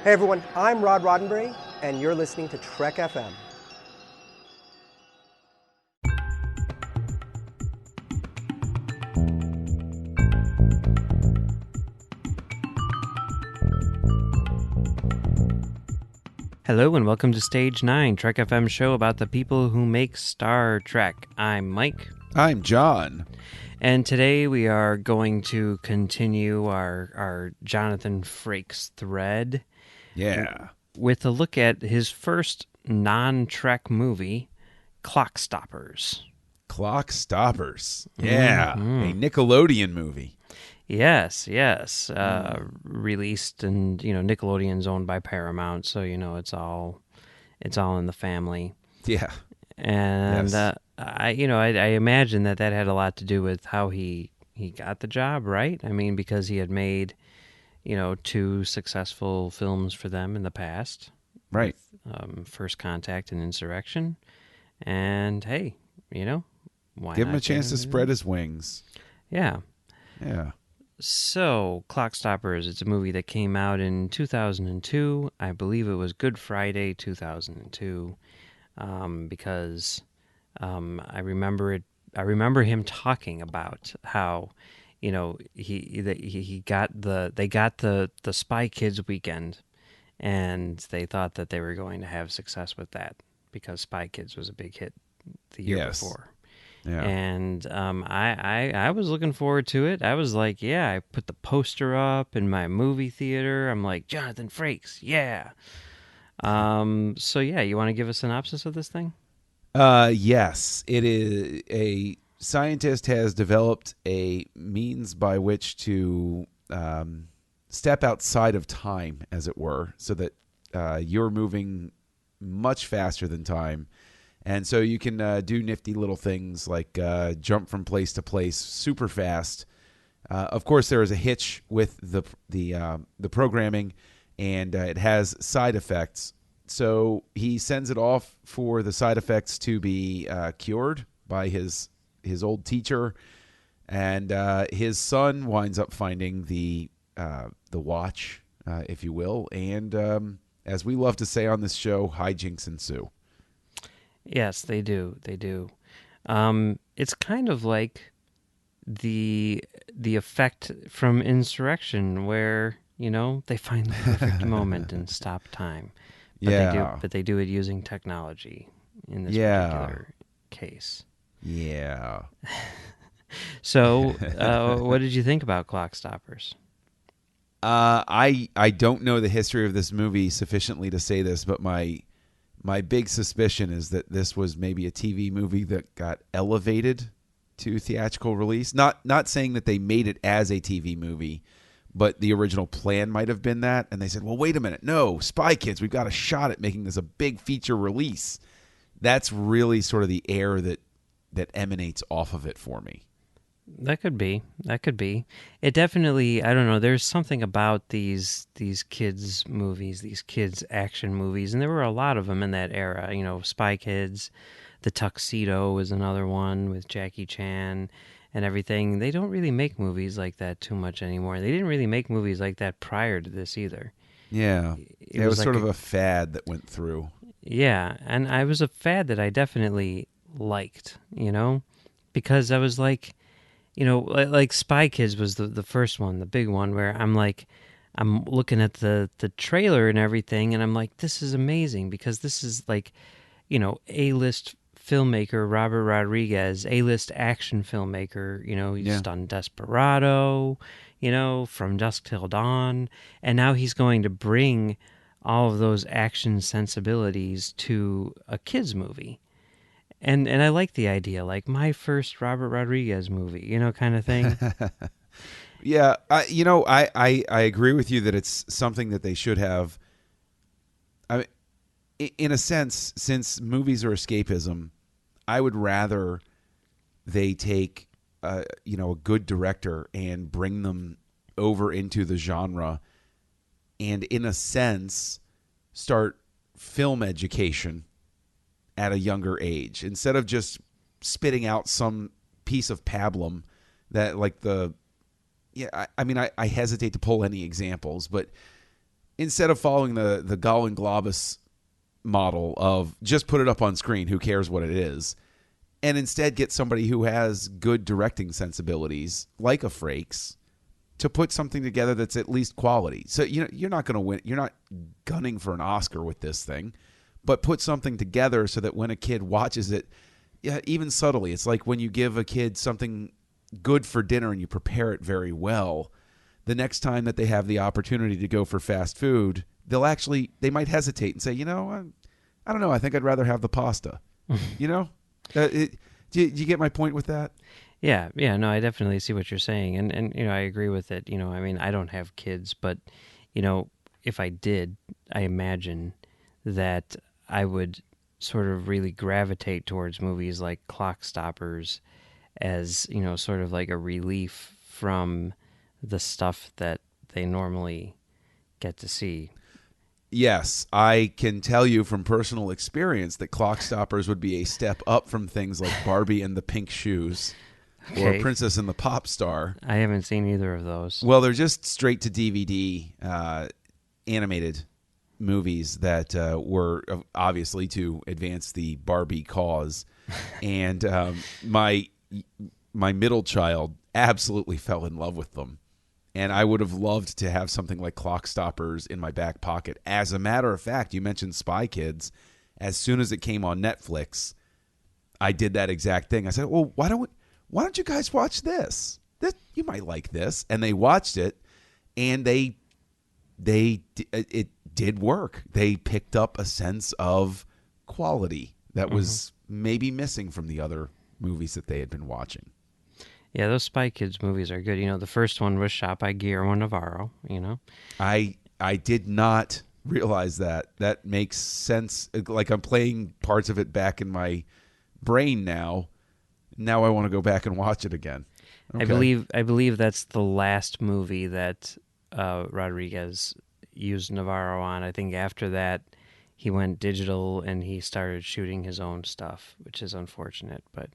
Hey everyone, I'm Rod Roddenberry, and you're listening to Trek FM. Hello and welcome to Stage 9, Trek FM show about the people who make Star Trek. I'm Mike. I'm John. And today we are going to continue our Jonathan Frakes thread. Yeah. With a look at his first non-Trek movie, Clock Stoppers. Clock Stoppers. Yeah. A Nickelodeon movie. Yes. Released, and Nickelodeon's owned by Paramount, so it's all in the family. Yeah. And Yes. I imagine that had a lot to do with how he got the job, right? I mean, because he had made 2 successful films for them in the past, Right. with, First Contact and Insurrection, and hey, why Give him not a chance to get spread his wings. Yeah. Yeah. So, Clock Stoppers, it's a movie that came out in 2002. I believe it was Good Friday 2002, because I remember him talking about how, they got the Spy Kids weekend, and they thought that they were going to have success with that because Spy Kids was a big hit the year before. Yeah. And I was looking forward to it. I was like, yeah, I put the poster up in my movie theater. I'm like, Jonathan Frakes, yeah. So yeah, you want to give a synopsis of this thing? Yes. It is a scientist has developed a means by which to step outside of time, as it were, so that you're moving much faster than time. And so you can do nifty little things like jump from place to place super fast. Of course, there is a hitch with the programming, and it has side effects. So he sends it off for the side effects to be cured by his old teacher, and his son winds up finding the watch, if you will. And as we love to say on this show, hijinks ensue. Yes, they do. They do. It's kind of like the effect from Insurrection, where they find the perfect moment and stop time. But they do it using technology in this particular case. Yeah. So, what did you think about Clock Stoppers? I don't know the history of this movie sufficiently to say this, but my big suspicion is that this was maybe a TV movie that got elevated to theatrical release. Not saying that they made it as a TV movie, but the original plan might have been that. And they said, well, wait a minute. No, Spy Kids, we've got a shot at making this a big feature release. That's really sort of the air that emanates off of it for me. That could be. It definitely, I don't know, there's something about these kids movies, these kids action movies, and there were a lot of them in that era. Spy Kids, The Tuxedo was another one with Jackie Chan and everything. They don't really make movies like that too much anymore. They didn't really make movies like that prior to this either. Yeah. It was like sort of a fad that went through. Yeah, and I was a fad that I definitely liked, because I was like, like Spy Kids was the first one, the big one, where I'm looking at the trailer and everything, and I'm like, this is amazing, because this is like, A-list filmmaker Robert Rodriguez, A-list action filmmaker, he's done Desperado, From Dusk Till Dawn, and now he's going to bring all of those action sensibilities to a kids movie. And I like the idea, like my first Robert Rodriguez movie, kind of thing. Yeah, I agree with you that it's something that they should have. I mean, in a sense, since movies are escapism, I would rather they take a good director and bring them over into the genre, and in a sense, start film education at a younger age, instead of just spitting out some piece of pablum that, like, I hesitate to pull any examples, but instead of following the Golan Globus model of just put it up on screen, who cares what it is, and instead get somebody who has good directing sensibilities, like a Frakes, to put something together that's at least quality. So you're not going to win. You're not gunning for an Oscar with this thing, but put something together so that when a kid watches it, yeah, even subtly, it's like when you give a kid something good for dinner and you prepare it very well, the next time that they have the opportunity to go for fast food, they might hesitate and say, I don't know, I think I'd rather have the pasta. Do you get my point with that? Yeah, no, I definitely see what you're saying, and I agree with it. I mean, I don't have kids, but if I did, I imagine that I would sort of really gravitate towards movies like Clock Stoppers as sort of like a relief from the stuff that they normally get to see. Yes, I can tell you from personal experience that Clock Stoppers would be a step up from things like Barbie and the Pink Shoes. Okay. Or Princess and the Pop Star. I haven't seen either of those. Well, they're just straight to DVD animated movies that were obviously to advance the Barbie cause. And my middle child absolutely fell in love with them. And I would have loved to have something like Clock Stoppers in my back pocket. As a matter of fact, you mentioned Spy Kids. As soon as it came on Netflix, I did that exact thing. I said, well, why don't you guys watch this? You might like this. And they watched it, and it did work. They picked up a sense of quality that was maybe missing from the other movies that they had been watching. Yeah, those Spy Kids movies are good. The first one was shot by Guillermo Navarro, I did not realize that. That makes sense. Like, I'm playing parts of it back in my brain now. Now I want to go back and watch it again. Okay. I believe that's the last movie that Rodriguez used Navarro on. I think after that he went digital and he started shooting his own stuff, which is unfortunate, but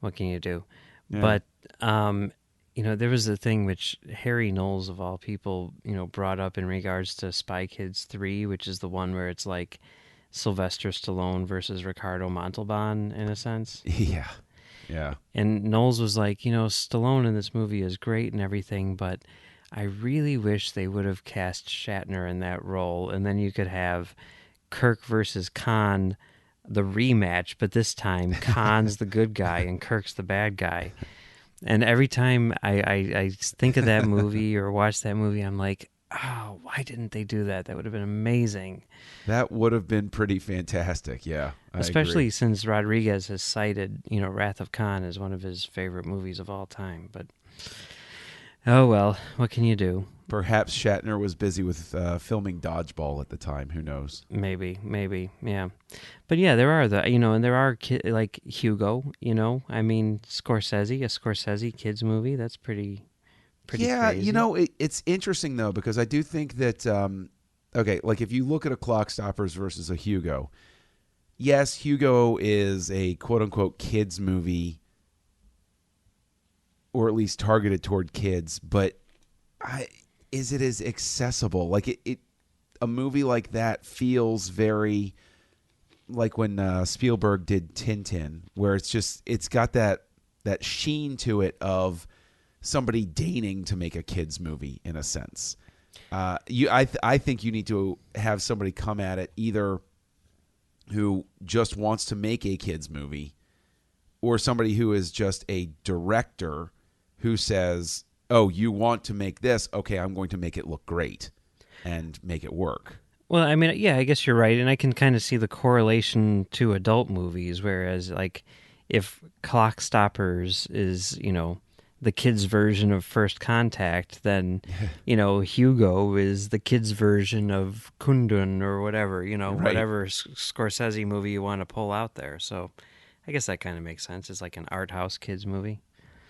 what can you do? Yeah. But there was a thing which Harry Knowles of all people, brought up in regards to Spy Kids 3, which is the one where it's like Sylvester Stallone versus Ricardo Montalban in a sense. Yeah. Yeah. And Knowles was like, Stallone in this movie is great and everything, but I really wish they would have cast Shatner in that role, and then you could have Kirk versus Khan, the rematch, but this time Khan's the good guy and Kirk's the bad guy. And every time I think of that movie or watch that movie, I'm like, oh, why didn't they do that? That would have been amazing. That would have been pretty fantastic, yeah. Especially since Rodriguez has cited, Wrath of Khan as one of his favorite movies of all time. But, oh well, what can you do? Perhaps Shatner was busy with filming Dodgeball at the time. Who knows? Maybe, yeah. But yeah, there are and there are like Hugo. I mean, a Scorsese kids movie. That's pretty yeah, crazy. It's interesting though, because I do think that like if you look at a Clock Stoppers versus a Hugo, yes, Hugo is a quote unquote kids movie, or at least targeted toward kids, but is it as accessible? Like a movie like that feels very like when Spielberg did Tintin, where it's got that sheen to it of somebody deigning to make a kids movie in a sense. I think you need to have somebody come at it either who just wants to make a kids movie, or somebody who is just a director who says, oh, you want to make this? Okay, I'm going to make it look great and make it work. Well, I mean, yeah, I guess you're right, and I can kind of see the correlation to adult movies, whereas, like, if Clock Stoppers is, the kids' version of First Contact, then, Hugo is the kids' version of Kundun or whatever, right. Whatever Scorsese movie you want to pull out there. So I guess that kind of makes sense. It's like an art house kids movie.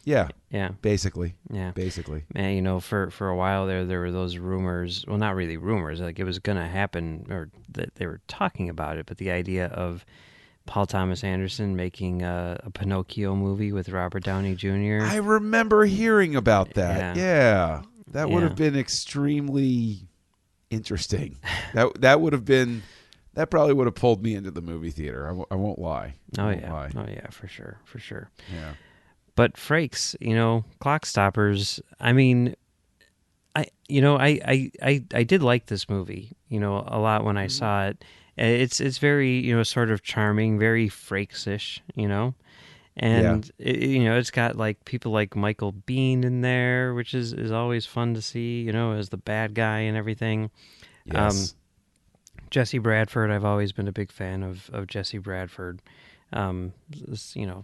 Yeah. Yeah. Basically. Yeah. Basically. And, for a while there were those rumors, well, not really rumors, like it was going to happen, or that they were talking about it, but the idea of Paul Thomas Anderson making a Pinocchio movie with Robert Downey Jr. I remember hearing about that. Yeah. That would have been extremely interesting. That would have been, that probably would have pulled me into the movie theater. I won't lie. Oh yeah, for sure. Yeah. But Frakes, Clock Stoppers. I mean, I did like this movie, a lot when I saw it. It's very, sort of charming, very Frakes-ish, and it's got like people like Michael Biehn in there, which is always fun to see, as the bad guy and everything. Yes. Jesse Bradford, I've always been a big fan of Jesse Bradford,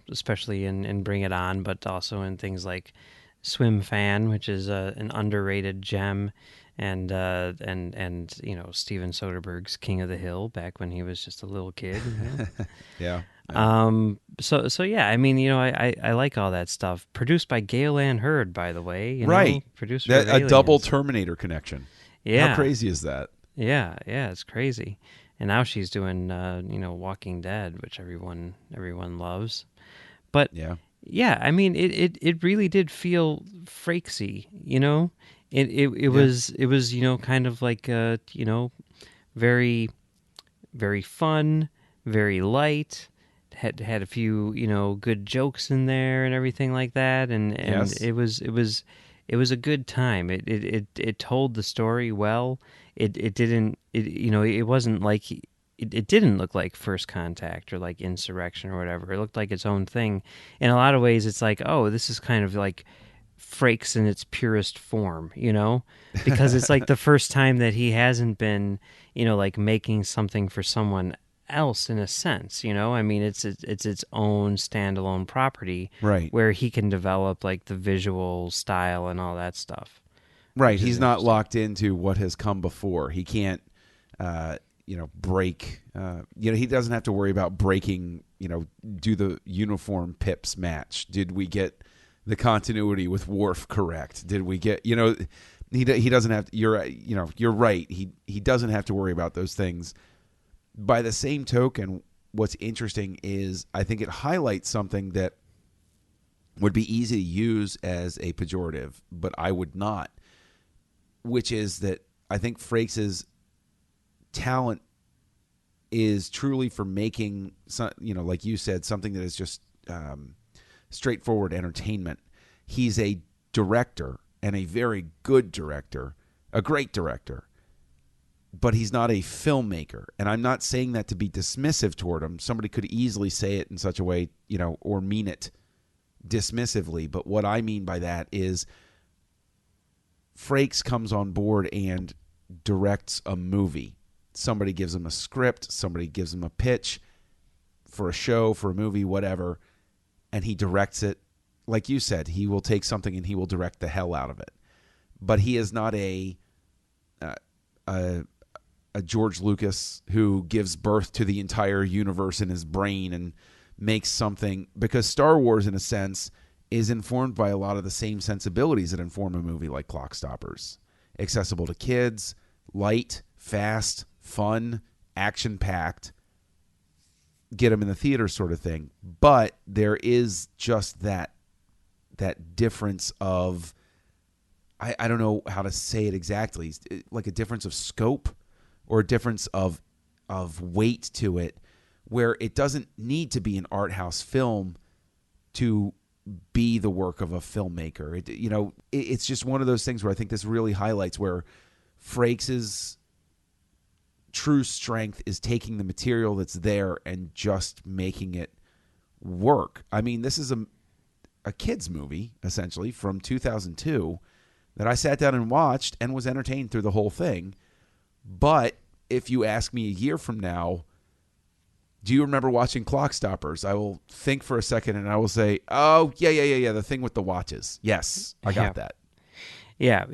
especially in Bring It On, but also in things like Swim Fan, which is an underrated gem, and Steven Soderbergh's King of the Hill back when he was just a little kid. Yeah. So yeah, I mean, I like all that stuff. Produced by Gale Ann Hurd, by the way. Right. Producer That, of a Aliens. double Terminator connection. Yeah. How crazy is that? Yeah, it's crazy. And now she's doing, Walking Dead, which everyone loves. But yeah, I mean, it really did feel Frakesy, It was kind of like very, very fun, very light. Had a few good jokes in there and everything like that, and Yes. it was a good time. It told the story well. It wasn't like it didn't look like First Contact or like Insurrection or whatever. It looked like its own thing. In a lot of ways, it's like, oh, this is kind of like Frakes in its purest form, because it's like the first time that he hasn't been, like making something for someone else in a sense, I mean, it's its own standalone property, Right. where he can develop like the visual style and all that stuff. Right. He's not locked into what has come before. He can't, break. He doesn't have to worry about breaking. Do the uniform pips match? Did we get the continuity with Worf correct? Did we get? He doesn't have. You're right. He doesn't have to worry about those things. By the same token, what's interesting is I think it highlights something that would be easy to use as a pejorative, but I would not, which is that I think Frakes' talent is truly for making, like you said, something that is just straightforward entertainment. He's a director, and a very good director, a great director, but he's not a filmmaker. And I'm not saying that to be dismissive toward him. Somebody could easily say it in such a way, or mean it dismissively. But what I mean by that is Frakes comes on board and directs a movie. Somebody gives him a script, somebody gives him a pitch for a show, for a movie, whatever, and he directs it. Like you said, he will take something and he will direct the hell out of it. But he is not a George Lucas who gives birth to the entire universe in his brain and makes something, because Star Wars, in a sense, is informed by a lot of the same sensibilities that inform a movie like Clock Stoppers. Accessible to kids, light, fast, fun, action-packed, get them in the theater sort of thing. But there is just that difference of, I don't know how to say it exactly, like a difference of scope or a difference of weight to it, where it doesn't need to be an art house film to be the work of a filmmaker. It's just one of those things where I think this really highlights where Frakes' true strength is taking the material that's there and just making it work. I mean, this is a kid's movie, essentially, from 2002 that I sat down and watched and was entertained through the whole thing. But if you ask me a year from now, do you remember watching Clock Stoppers? I will think for a second and I will say, oh, yeah, the thing with the watches. Yes, I got that. Yeah.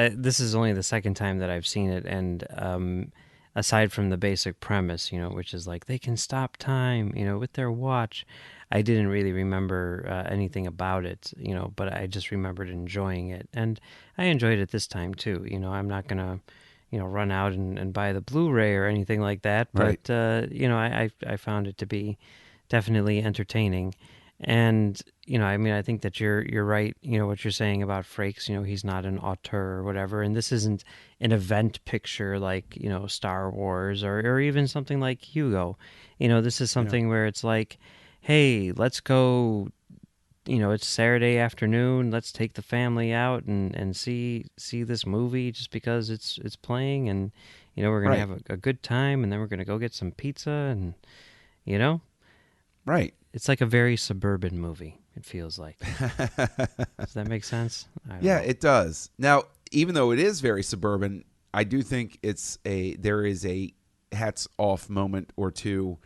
This is only the second time that I've seen it, and aside from the basic premise, which is like they can stop time, with their watch, I didn't really remember anything about it, but I just remembered enjoying it, and I enjoyed it this time too. I'm not gonna, run out and buy the Blu-ray or anything like that, but Right. I found it to be definitely entertaining. And I mean, I think that you're right. What you're saying about Frakes. He's not an auteur or whatever, and this isn't an event picture like Star Wars or even something like Hugo. This is Yeah. something where it's like, hey, let's go. It's Saturday afternoon. Let's take the family out and see this movie just because it's playing, and we're gonna Right. have a good time, and then we're gonna go get some pizza, and you know, Right. it's like a very suburban movie. It feels like. Does that make sense? I don't Yeah, know. it does. Now, even though it is very suburban, I do think there is a hats off moment or two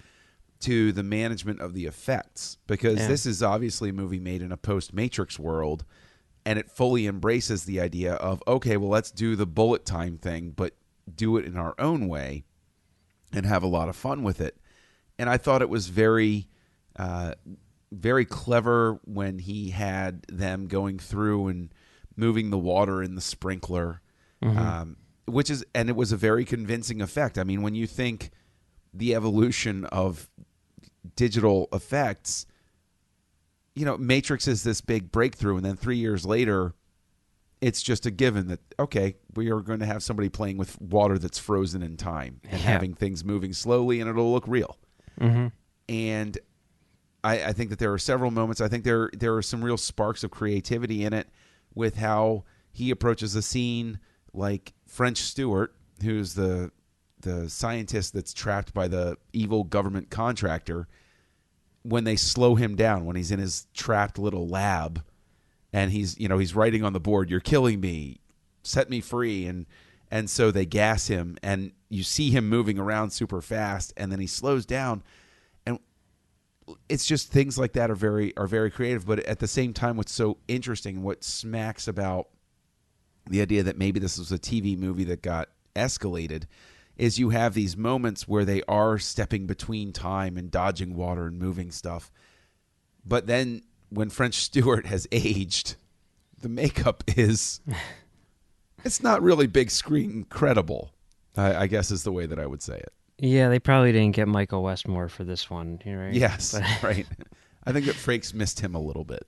to the management of the effects, because Yeah, this is obviously a movie made in a post Matrix world, and it fully embraces the idea of, okay, well, let's do the bullet time thing, but do it in our own way and have a lot of fun with it. And I thought it was uh, very clever when he had them going through and moving the water in the sprinkler, hmm and it was a very convincing effect. I mean, when you think the evolution of digital effects, Matrix is this big breakthrough, and then 3 years later, it's just a given that, okay, we are going to have somebody playing with water that's frozen in time and yeah, having things moving slowly, and it'll look real. hmm And I think that there are several moments. I think there are some real sparks of creativity in it with how he approaches a scene, like French Stewart, who's the scientist that's trapped by the evil government contractor. When they slow him down, when he's in his trapped little lab, and he's writing on the board, "You're killing me, set me free," and so they gas him, and you see him moving around super fast, and then he slows down, and it's just things like that are very creative. But at the same time, what's so interesting, what smacks about the idea that maybe this was a TV movie that got escalated, is you have these moments where they are stepping between time and dodging water and moving stuff. But then when French Stewart has aged, the makeup it's not really big screen credible, I guess is the way that I would say it. yeah. They probably didn't get Michael Westmore for this one, right? Yes, But right. I think that Frakes missed him a little bit.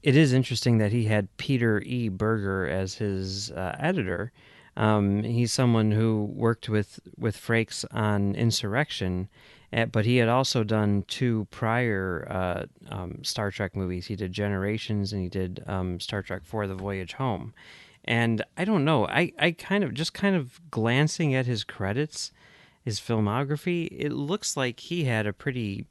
it is interesting that he had Peter E. Berger as his editor. He's someone who worked with Frakes on Insurrection, but he had also done two prior Star Trek movies. He did Generations, and he did Star Trek For the Voyage Home. And I don't know, I kind of glancing at his credits, his filmography, it looks like he had a pretty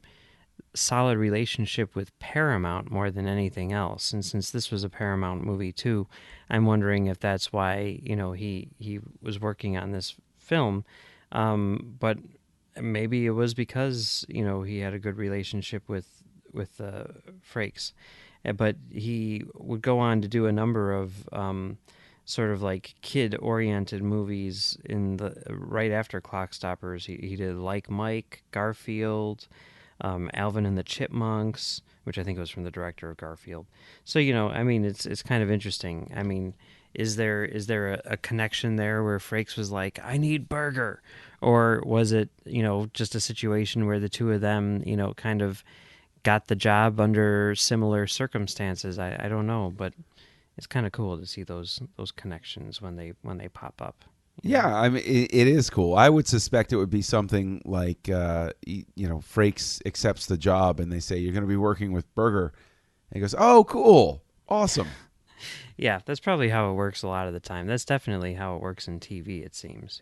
solid relationship with Paramount more than anything else. And since this was a Paramount movie too, I'm wondering if that's why he was working on this film. But maybe it was because he had a good relationship with Frakes. But he would go on to do a number of sort of like kid-oriented movies in the right after Clockstoppers. He did Like Mike, Garfield, Alvin and the Chipmunks, which I think was from the director of Garfield. So I mean, it's kind of interesting. I mean, is there a connection there where Frakes was like, "I need Burger," or was it just a situation where the two of them kind of got the job under similar circumstances? I don't know, but it's kind of cool to see those connections when they pop up. Yeah, I mean, it is cool. I would suspect it would be something like, Frakes accepts the job and they say, "You're going to be working with Berger." And he goes, "Oh, cool. Awesome." Yeah, that's probably how it works a lot of the time. That's definitely how it works in TV, it seems.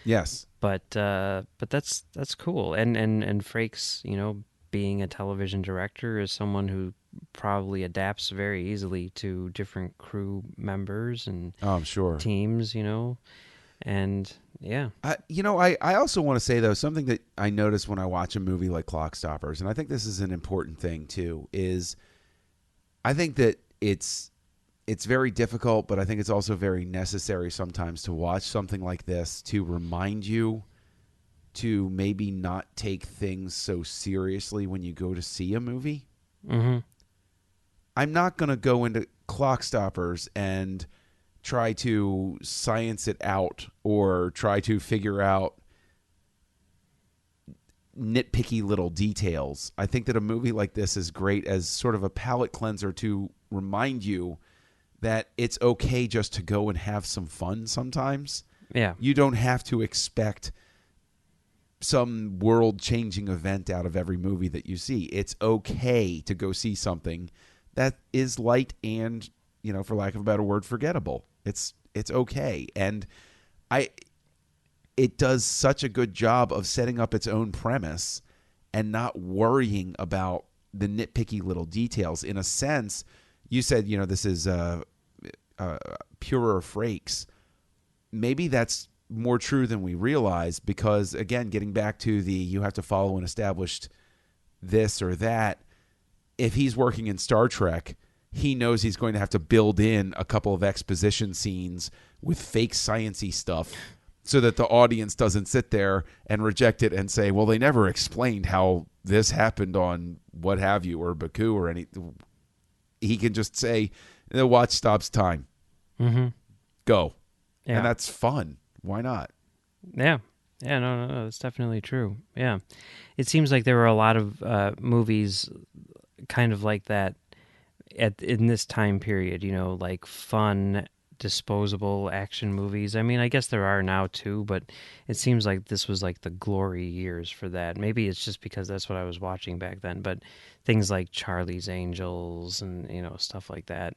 Yes. But that's cool. And Frakes, being a television director, is someone who probably adapts very easily to different crew members and Oh, I'm sure. teams. And yeah. I also want to say, though, something that I notice when I watch a movie like Clockstoppers, and I think this is an important thing, too, is I think that it's very difficult, but I think it's also very necessary sometimes to watch something like this to remind you to maybe not take things so seriously when you go to see a movie. Mm-hmm. I'm not going to go into Clockstoppers and try to science it out or try to figure out nitpicky little details. I think that a movie like this is great as sort of a palate cleanser to remind you that it's okay just to go and have some fun sometimes. Yeah. You don't have to expect some world-changing event out of every movie that you see. It's okay to go see something that is light and, for lack of a better word, forgettable. It's okay. And it does such a good job of setting up its own premise and not worrying about the nitpicky little details. In a sense, you said, this is Pure Frakes. Maybe that's more true than we realize because, again, getting back to you have to follow an established this or that, if he's working in Star Trek, he knows he's going to have to build in a couple of exposition scenes with fake science-y stuff so that the audience doesn't sit there and reject it and say, well, they never explained how this happened on what have you or Baku or anything. He can just say, the watch stops time. Mm-hmm. Go. Yeah. And that's fun. Why not? Yeah. Yeah, no, it's definitely true. Yeah. It seems like there were a lot of movies kind of like that in this time period, like fun, disposable action movies. I mean, I guess there are now too, but it seems like this was like the glory years for that. Maybe it's just because that's what I was watching back then, but things like Charlie's Angels and, stuff like that.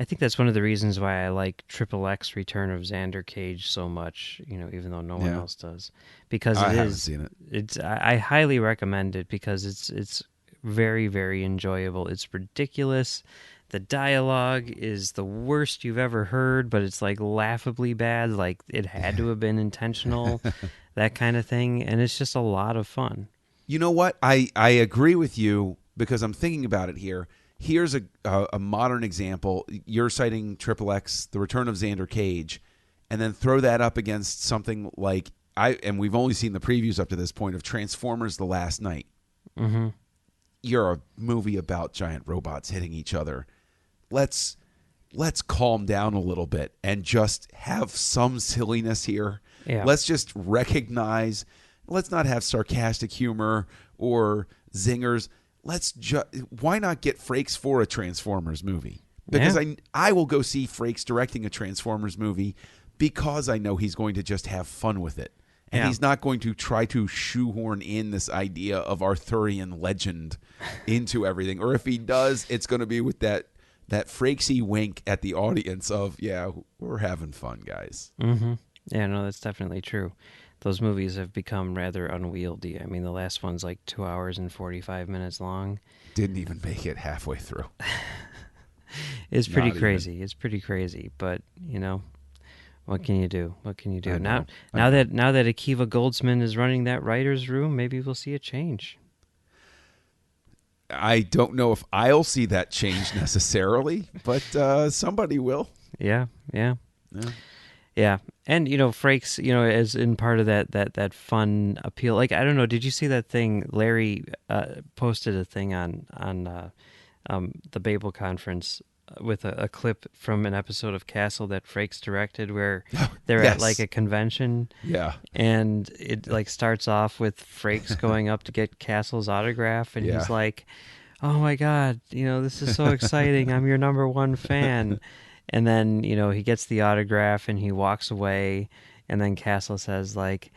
I think that's one of the reasons why I like XXX Return of Xander Cage so much, even though no one else does. Because I haven't seen it. I highly recommend it because it's very, very enjoyable. It's ridiculous. The dialogue is the worst you've ever heard, but it's like laughably bad, like it had to have been intentional, that kind of thing. And it's just a lot of fun. You know what? I agree with you because I'm thinking about it here. Here's a modern example. You're citing XXX, The Return of Xander Cage, and then throw that up against something like and we've only seen the previews up to this point of Transformers: The Last Night. Mm-hmm. You're a movie about giant robots hitting each other. Let's calm down a little bit and just have some silliness here. Yeah. Let's just recognize. Let's not have sarcastic humor or zingers. Why not get Frakes for a Transformers movie? Because I will go see Frakes directing a Transformers movie because I know he's going to just have fun with it. And he's not going to try to shoehorn in this idea of Arthurian legend into everything. Or if he does, it's going to be with that Frakesy wink at the audience of, yeah, we're having fun, guys. Mm-hmm. Yeah, no, that's definitely true. Those movies have become rather unwieldy. I mean, the last one's like 2 hours and 45 minutes long. Didn't even make it halfway through. It's pretty crazy. It's pretty crazy. But, what can you do? What can you do? Now that Akiva Goldsman is running that writer's room, maybe we'll see a change. I don't know if I'll see that change necessarily, but somebody will. Yeah. And Frakes, as in part of that fun appeal. Like, I don't know, did you see that thing? Larry posted a thing on the Babel conference with a clip from an episode of Castle that Frakes directed where they're at like a convention. Yeah. And it like starts off with Frakes going up to get Castle's autograph and he's like, "Oh my God, this is so exciting. I'm your number one fan." And then, he gets the autograph and he walks away and then Castle says like,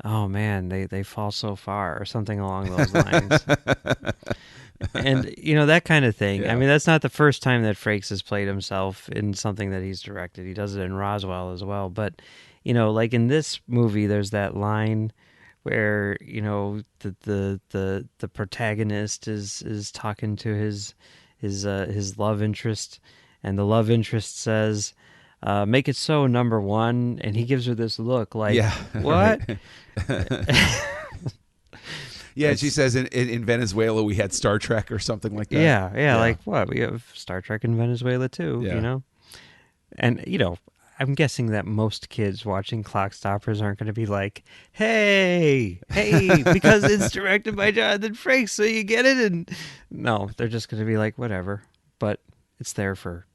"Oh man, they fall so far," or something along those lines. And, that kind of thing. Yeah. I mean, that's not the first time that Frakes has played himself in something that he's directed. He does it in Roswell as well. But, like in this movie, there's that line where, the protagonist is talking to his love interest, and the love interest says, "Make it so, number one," and he gives her this look like, "What?" Yeah, she says in Venezuela we had Star Trek or something like that. Yeah, like what? We have Star Trek in Venezuela too, And, I'm guessing that most kids watching Clock Stoppers aren't going to be like, hey, because it's directed by Jonathan Frakes, so you get it. And no, they're just going to be like, whatever. But it's there for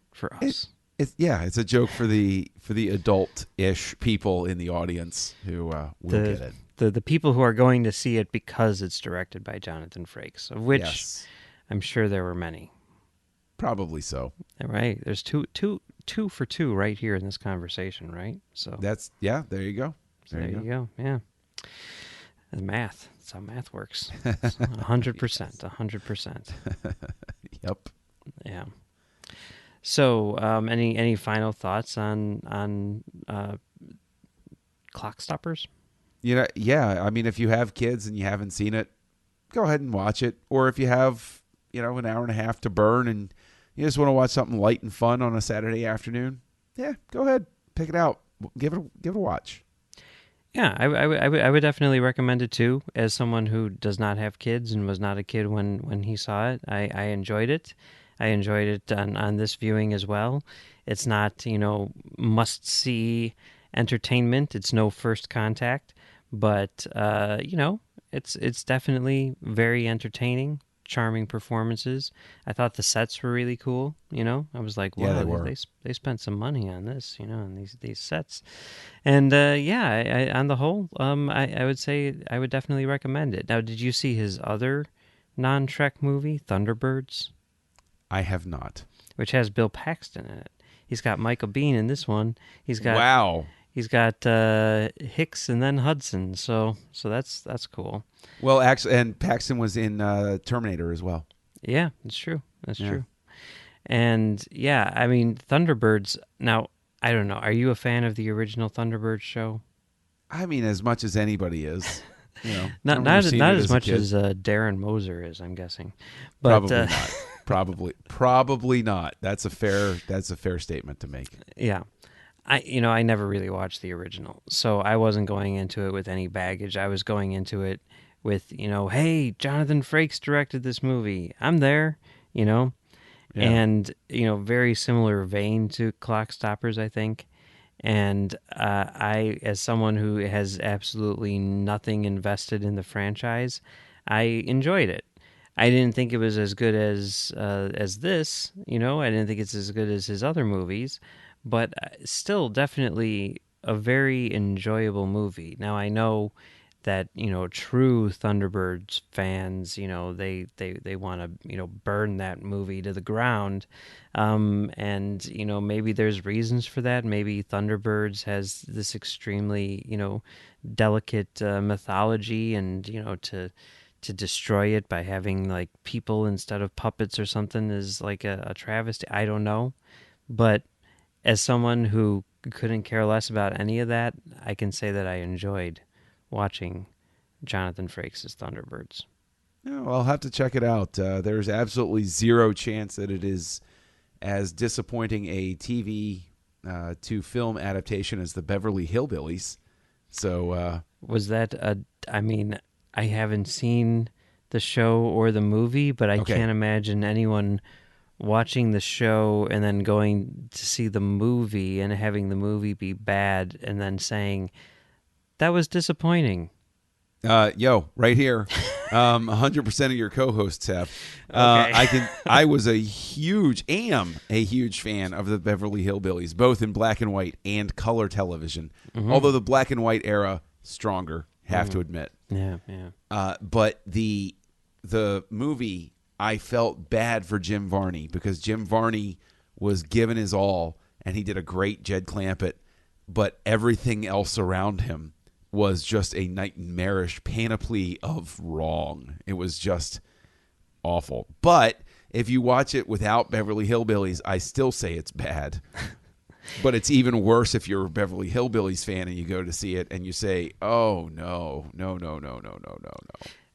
us. It's a joke for the adult-ish people in the audience who will get it. the people who are going to see it because it's directed by Jonathan Frakes, of which Yes, I'm sure there were many. probably so. Right? There's two for two right here in this conversation, right? So There you go. there you go. Yeah, it's math. That's how math works. 100%. 100%. Yep. Yeah. So, any final thoughts on Clock Stoppers? Yeah. I mean, if you have kids and you haven't seen it, go ahead and watch it. Or if you have, an hour and a half to burn and you just want to watch something light and fun on a Saturday afternoon, yeah, go ahead, pick it out, give it a watch. Yeah, I would definitely recommend it too. As someone who does not have kids and was not a kid when he saw it, I enjoyed it. I enjoyed it on this viewing as well. It's not must see entertainment. It's no First Contact, but it's definitely very entertaining. Charming performances. I thought the sets were really cool. I was like, Yeah, wow, they were. they spent some money on this, on these sets. And on the whole, I would say I would definitely recommend it. Now, did you see his other non-Trek movie, Thunderbirds, I have not. which has Bill Paxton in it? He's got Michael Biehn in this one. Wow. He's got Hicks and then Hudson. So that's cool. Well, actually, and Paxton was in Terminator as well. Yeah, it's true. That's Yeah. true. And yeah, I mean, Thunderbirds. Now, I don't know. Are you a fan of the original Thunderbirds show? I mean, as much as anybody is. I Not remember seeing it as a much kid. as Darren Moser is, I'm guessing. But, Probably not. Probably not. That's a fair statement to make. Yeah. I never really watched the original, so I wasn't going into it with any baggage. I was going into it with, hey, Jonathan Frakes directed this movie. I'm there, Yeah. and, very similar vein to Clock Stoppers, I think. And I, as someone who has absolutely nothing invested in the franchise, I enjoyed it. I didn't think it was as good as this, I didn't think it's as good as his other movies, but still definitely a very enjoyable movie. Now, I know that, true Thunderbirds fans, they want to, burn that movie to the ground. And, maybe there's reasons for that. Maybe Thunderbirds has this extremely, delicate mythology and, to destroy it by having like people instead of puppets or something is like a travesty. I don't know. But as someone who couldn't care less about any of that, I can say that I enjoyed watching Jonathan Frakes' Thunderbirds. No, I'll have to check it out. There's absolutely zero chance that it is as disappointing a TV to film adaptation as the Beverly Hillbillies. So Was that I haven't seen the show or the movie, but I Okay. can't imagine anyone watching the show and then going to see the movie and having the movie be bad and then saying, that was disappointing. right here, 100% of your co-hosts have. Okay. I am a huge fan of the Beverly Hillbillies, both in black and white and color television. Mm-hmm. Although the black and white era stronger, have to admit. Yeah. But the movie, I felt bad for Jim Varney because Jim Varney was given his all and he did a great Jed Clampett, but everything else around him was just a nightmarish panoply of wrong. It was just awful. But if you watch it without Beverly Hillbillies, I still say it's bad. But it's even worse if you're a Beverly Hillbillies fan and you go to see it and you say, oh, no.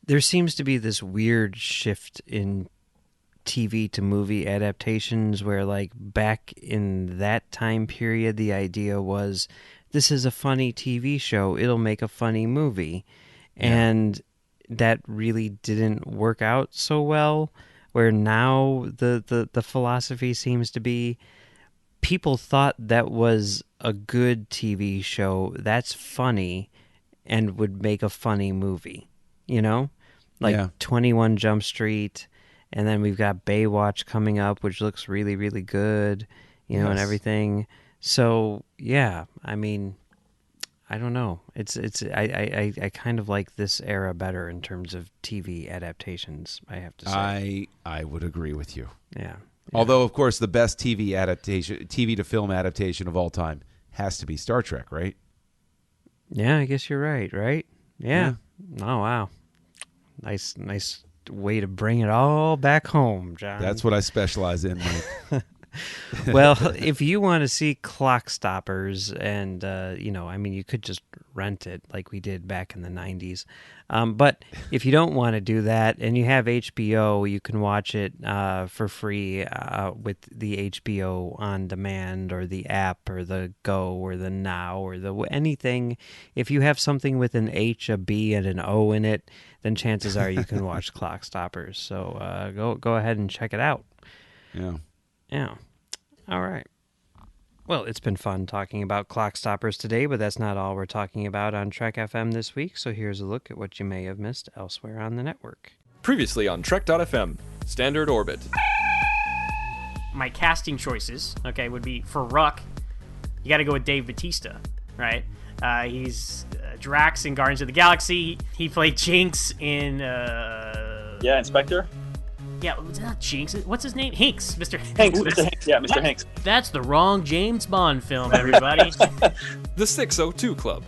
There seems to be this weird shift in TV to movie adaptations where, like, back in that time period, the idea was, this is a funny TV show, it'll make a funny movie. Yeah. And that really didn't work out so well, where now the philosophy seems to be, people thought that was a good TV show, that's funny, and would make a funny movie, Like Yeah. 21 Jump Street, and then we've got Baywatch coming up, which looks really, really good, and Yes. everything. So, yeah, I mean, I don't know. I kind of like this era better in terms of TV adaptations, I have to say. I would agree with you. Yeah. Although, of course, the best TV to film adaptation of all time has to be Star Trek, right? Yeah, I guess you're right, right? Yeah. Oh, wow. Nice way to bring it all back home, John. That's what I specialize in, Mike. Well, if you want to see Clock Stoppers, and you could just rent it like we did back in the 90s. But if you don't want to do that and you have HBO, you can watch it for free with the HBO On Demand or the app or the Go or the Now or the anything. If you have something with an H, a B, and an O in it, then chances are you can watch Clock Stoppers. So go ahead and check it out. Yeah. Yeah. All right. Well, it's been fun talking about Clock Stoppers today, but that's not all we're talking about on Trek FM this week, so here's a look at what you may have missed elsewhere on the network. Previously on Trek.fm, Standard Orbit. My casting choices, would be for Ruck, you got to go with Dave Bautista, right? He's Drax in Guardians of the Galaxy. He played Jinx in... Inspector? Yeah, was not Jinx? What's his name? Hinks. Mr. Hanks. Mr. Hanks. Yeah, Mr. Hanks. That's the wrong James Bond film, everybody. The 602 Club.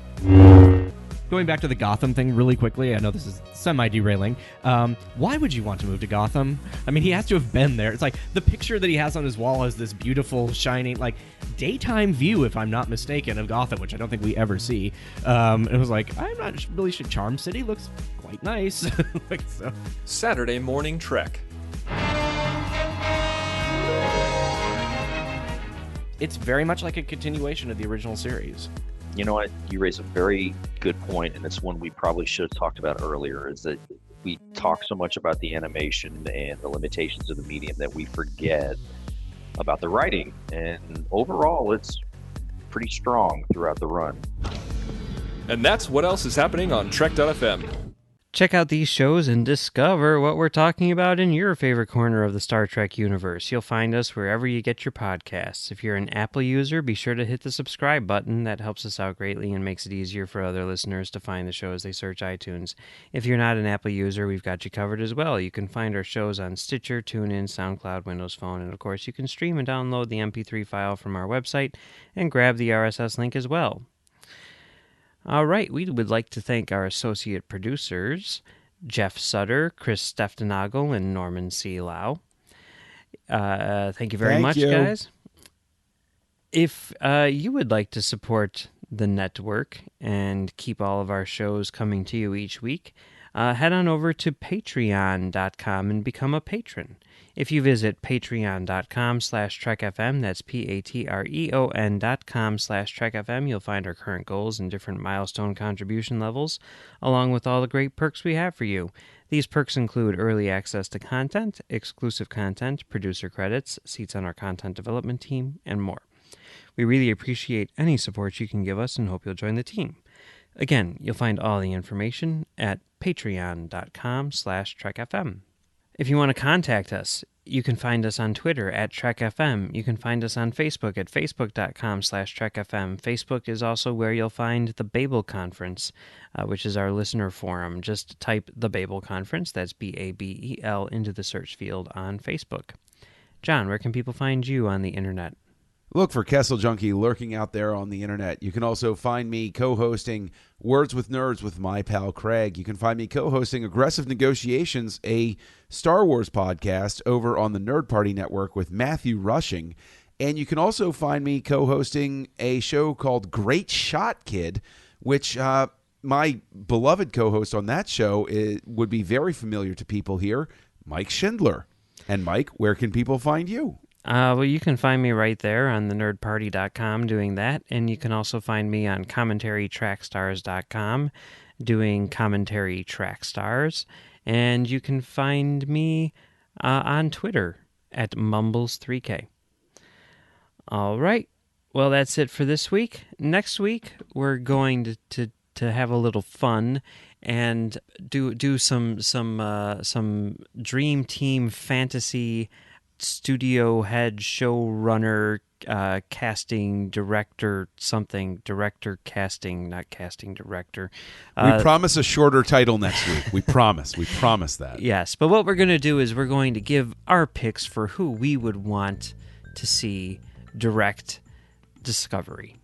Going back to the Gotham thing really quickly, I know this is semi-derailing. Why would you want to move to Gotham? I mean, he has to have been there. It's like the picture that he has on his wall is this beautiful, shining, like, daytime view, if I'm not mistaken, of Gotham, which I don't think we ever see. It was like, I'm not really sure. Charm City looks quite nice. Saturday Morning Trek. It's very much like a continuation of the original series. You know what? You raise a very good point, and it's one we probably should have talked about earlier, is that we talk so much about the animation and the limitations of the medium that we forget about the writing. And overall, it's pretty strong throughout the run. And that's what else is happening on Trek.fm. Check out these shows and discover what we're talking about in your favorite corner of the Star Trek universe. You'll find us wherever you get your podcasts. If you're an Apple user, be sure to hit the subscribe button. That helps us out greatly and makes it easier for other listeners to find the show as they search iTunes. If you're not an Apple user, we've got you covered as well. You can find our shows on Stitcher, TuneIn, SoundCloud, Windows Phone, and of course you can stream and download the MP3 file from our website and grab the RSS link as well. All right, we would like to thank our associate producers, Jeff Sutter, Chris Steftenagel, and Norman C. Lau. Thank you very much, guys. If you would like to support the network and keep all of our shows coming to you each week, head on over to patreon.com and become a patron. If you visit patreon.com/trekfm, that's patreon.com/trekfm, you'll find our current goals and different milestone contribution levels, along with all the great perks we have for you. These perks include early access to content, exclusive content, producer credits, seats on our content development team, and more. We really appreciate any support you can give us and hope you'll join the team. Again, you'll find all the information at patreon.com/trekfm. If you want to contact us, you can find us on Twitter at TrekFM. You can find us on Facebook at facebook.com/TrekFM. Facebook is also where you'll find the Babel Conference, which is our listener forum. Just type the Babel Conference, that's Babel, into the search field on Facebook. John, where can people find you on the internet? Look for Kessel Junkie lurking out there on the internet. You can also find me co-hosting Words with Nerds with my pal Craig. You can find me co-hosting Aggressive Negotiations, a Star Wars podcast over on the Nerd Party Network with Matthew Rushing. And you can also find me co-hosting a show called Great Shot Kid, which my beloved co-host on that show would be very familiar to people here, Mike Schindler. And Mike, where can people find you? Well, you can find me right there on thenerdparty.com doing that, and you can also find me on commentarytrackstars.com doing Commentary Track Stars, and you can find me on Twitter at Mumbles3K. All right, well, that's it for this week. Next week, we're going to have a little fun and do some Dream Team fantasy studio head, showrunner, casting director, something director, casting, not casting director. We promise a shorter title next week. We promise. We promise that. Yes, but what we're going to do is we're going to give our picks for who we would want to see direct Discovery.